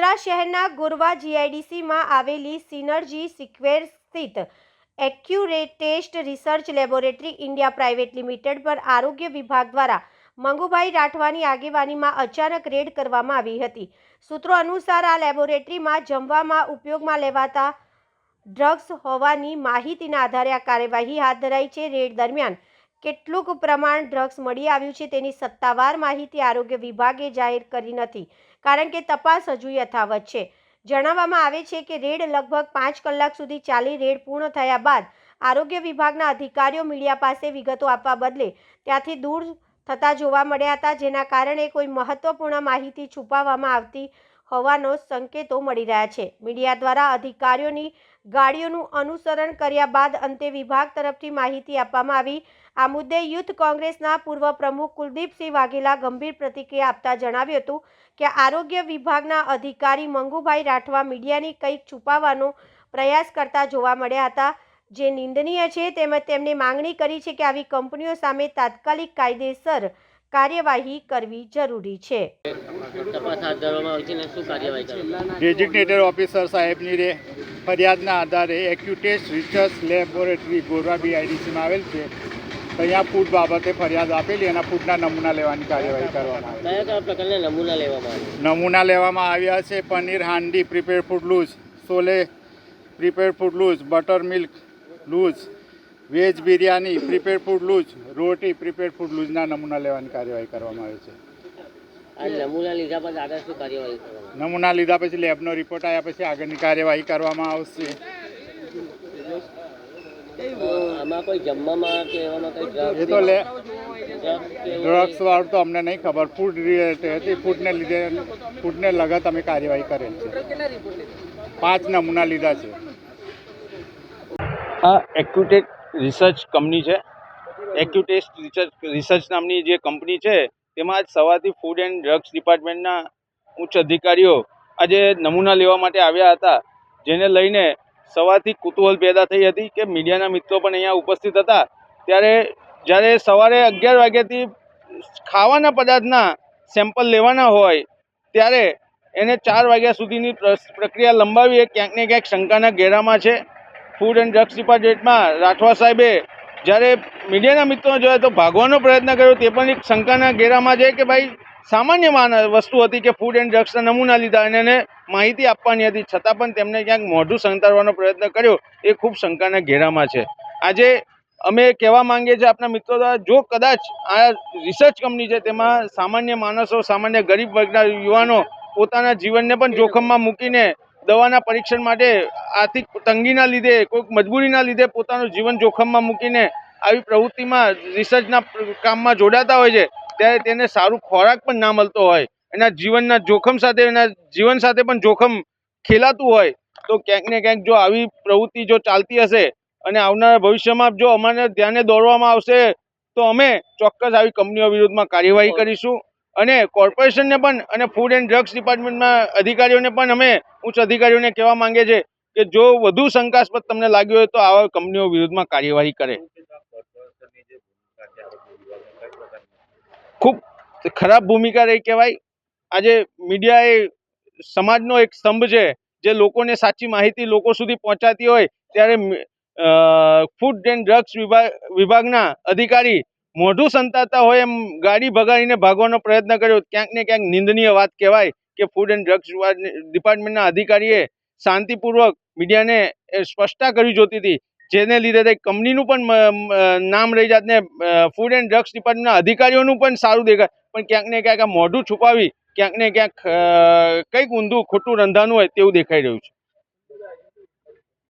વડોદરા શહેરના ગોરવા જીઆઈડીસીમાં આવેલી synergy square સ્થિત accuratest research laboratory India private limited પર આરોગ્ય વિભાગ દ્વારા મંગુભાઈ રાઠવાની આગેવાનીમાં અચાનક રેડ કરવામાં આવી હતી। સૂત્રો અનુસાર આ લેબોરેટરીમાં જમવામાં ઉપયોગમાં લેવાતા ડ્રગ્સ હોવાની માહિતીના આધારે આ કાર્યવાહી હાથ ધરાઈ છે। રેડ દરમિયાન કેટલુંક પ્રમાણ ડ્રગ્સ મળી આવ્યું છે તેની સત્તાવાર માહિતી આરોગ્ય વિભાગે જાહેર કરી નથી, કારણ કે તપાસ હજુ યથાવત છે। જણાવવામાં આવે છે કે રેડ લગભગ 5 કલાક સુધી ચાલી। રેડ પૂર્ણ થયા બાદ આરોગ્ય વિભાગના અધિકારીઓ મીડિયા પાસે વિગતો આપવા બદલે ત્યાંથી દૂર થતા જોવા મળ્યા હતા, જેના કારણે કોઈ મહત્વપૂર્ણ માહિતી છુપાવવામાં આવતી હોવાનો સંકેતો મળી રહ્યા છે। મીડિયા દ્વારા અધિકારીઓની ગાડીઓનું અનુસરણ કર્યા બાદ અંતે વિભાગ તરફથી માહિતી આપવામાં આવી। આ મુદ્દે યુથ કોંગ્રેસના પૂર્વ પ્રમુખ કુલદીપસિંહ વાઘેલા ગંભીર પ્રતિક્રિયા આપતા જણાવ્યું હતું કે આરોગ્ય વિભાગના અધિકારી મંગુભાઈ રાઠવા મીડિયાની કંઈક છુપાવવાનો પ્રયાસ કરતા જોવા મળ્યા હતા, જે નિંદનીય છે। તેમજ તેમણે માંગણી કરી છે કે આવી કંપનીઓ સામે તાત્કાલિક કાયદેસર કાર્યવાહી કરવી જરૂરી છે। ડેઝિગ્નેટેડ ઓફિસર સાહેબની ફરિયાદના આધારે એક્યુટેસ્ટ રિસર્ચ લેબોરેટરી ગોરવા બીઆઈડીસીમાં આવેલ છે, અહીંયા ફૂડ બાબતે ફરિયાદ આપેલી, એના ફૂડના નમૂના લેવાની કાર્યવાહી કરવામાં આવી। કયા પ્રકારના નમૂના લેવામાં આવ્યા? નમૂના લેવામાં આવ્યા છે paneer handi prepare food loose, chole prepare food loose, butter milk loose, veg biryani prepare food loose, roti prepare food લૂઝના નમૂના લેવાની કાર્યવાહી કરવામાં આવે છે। આ નમૂના લીધા પછી આગળ શું કાર્યવાહી કરવાની? નમૂના લીધા પછી લેબનો રિપોર્ટ આવ્યા પછી આગળની કાર્યવાહી કરવામાં આવશે। આમાં કોઈ જમવામાં કે એવામાં કોઈ એ તો ડ્રગ્સ વાળું તો અમને નહીં ખબર, ફૂડ રિલેટેડ હતી, ફૂડને લગત અમે કાર્યવાહી કરેલ છે। 5 નમૂના લીધા છે। આ એક્યુટેસ્ટ રિસર્ચ કંપની છે। એક્યુટેસ્ટ રિસર્ચ નામની જે કંપની છે તેમાં આજ સવારથી ફૂડ એન્ડ ડ્રગ્સ ડિપાર્ટમેન્ટના ઉચ્ચ અધિકારીઓ આજે નમૂના લેવા માટે આવ્યા હતા, જેને લઈને સવારથી કુતૂહલ પેદા થઈ હતી કે મીડિયાના મિત્રો પણ અહીંયા ઉપસ્થિત હતા। જ્યારે સવારે 11 વાગ્યાથી ખાવાના પદાર્થના સેમ્પલ લેવાના હોય ત્યારે એને 4 વાગ્યા સુધીની પ્રક્રિયા લંબાવી એ ક્યાંક ને ક્યાંક શંકાના ઘેરામાં છે। ફૂડ એન્ડ ડ્રગ્સ ડિપાર્ટમેન્ટમાં રાઠવા સાહેબે જ્યારે મીડિયાના મિત્રો જોયા તો ભાગવાનો પ્રયત્ન કર્યો, તે પણ એક શંકાના ઘેરામાં છે કે ભાઈ સામાન્ય વસ્તુ હતી કે ફૂડ એન્ડ ડ્રગ્સના નમૂના લીધા અને એને માહિતી આપવાની હતી, છતાં પણ તેમને ક્યાંક મોઢું સંતાડવાનો પ્રયત્ન કર્યો, એ ખૂબ શંકાના ઘેરામાં છે। આજે અમે કહેવા માંગીએ છીએ આપણા મિત્રો દ્વારા, જો કદાચ આ રિસર્ચ કંપની છે તેમાં સામાન્ય માણસો, સામાન્ય ગરીબ વર્ગના યુવાનો પોતાના જીવનને પણ જોખમમાં મૂકીને દવાના પરીક્ષણ માટે આર્થિક તંગીના લીધે, કોઈક મજબૂરીના લીધે પોતાનું જીવન જોખમમાં મૂકીને આવી પ્રવૃત્તિમાં રિસર્ચના કામમાં જોડાતા હોય છે, ત્યારે તેને સારું ખોરાક પણ ના મળતો હોય, એના જીવનના જોખમ સાથે, એના જીવન સાથે પણ જોખમ ખેલાતું હોય, તો ક્યાંક ને ક્યાંક જો આવી પ્રવૃત્તિ જો ચાલતી હશે અને આવનારા ભવિષ્યમાં જો અમારે ધ્યાને દોરવામાં આવશે તો અમે ચોક્કસ આવી કંપનીઓ વિરુદ્ધમાં કાર્યવાહી કરીશું। અને કોર્પોરેશનને પણ અને ફૂડ એન્ડ ડ્રગ્સ ડિપાર્ટમેન્ટના અધિકારીઓને પણ અમે ઉચ્ચ અધિકારીઓને કહેવા માંગીએ છીએ કે જો વધુ શંકાસ્પદ તમને લાગ્યું હોય તો આવા કંપનીઓ વિરુદ્ધમાં કાર્યવાહી કરે। ખૂબ ખરાબ ભૂમિકા રહી કહેવાય। આજે મીડિયા એ સમાજનો એક સ્તંભ છે, જે લોકોને સાચી માહિતી લોકો સુધી પહોંચાડતી હોય, ત્યારે ફૂડ એન્ડ ડ્રગ્સ વિભાગના અધિકારી મોઢું સંતાતા હોય એમ ગાડી ભગાડીને ભાગવાનો પ્રયત્ન કર્યો, ક્યાંક ને ક્યાંક નિંદનીય વાત કહેવાય કે ફૂડ એન્ડ ડ્રગ્સ ડિપાર્ટમેન્ટના અધિકારીએ શાંતિપૂર્વક મીડિયાને સ્પષ્ટતા કરવી જોતી હતી, જેને લીધે કંપનીનું પણ નામ રહી જાત ને ફૂડ એન્ડ ડ્રગ્સ ડિપાર્ટમેન્ટના અધિકારીઓનું પણ સારું દેખાય, પણ ક્યાંક ને ક્યાંક આ મોઢું છુપાવી ક્યાંક ને ક્યાંક કંઈક ઊંધું ખોટું રંધાનું હોય તેવું દેખાઈ રહ્યું છે।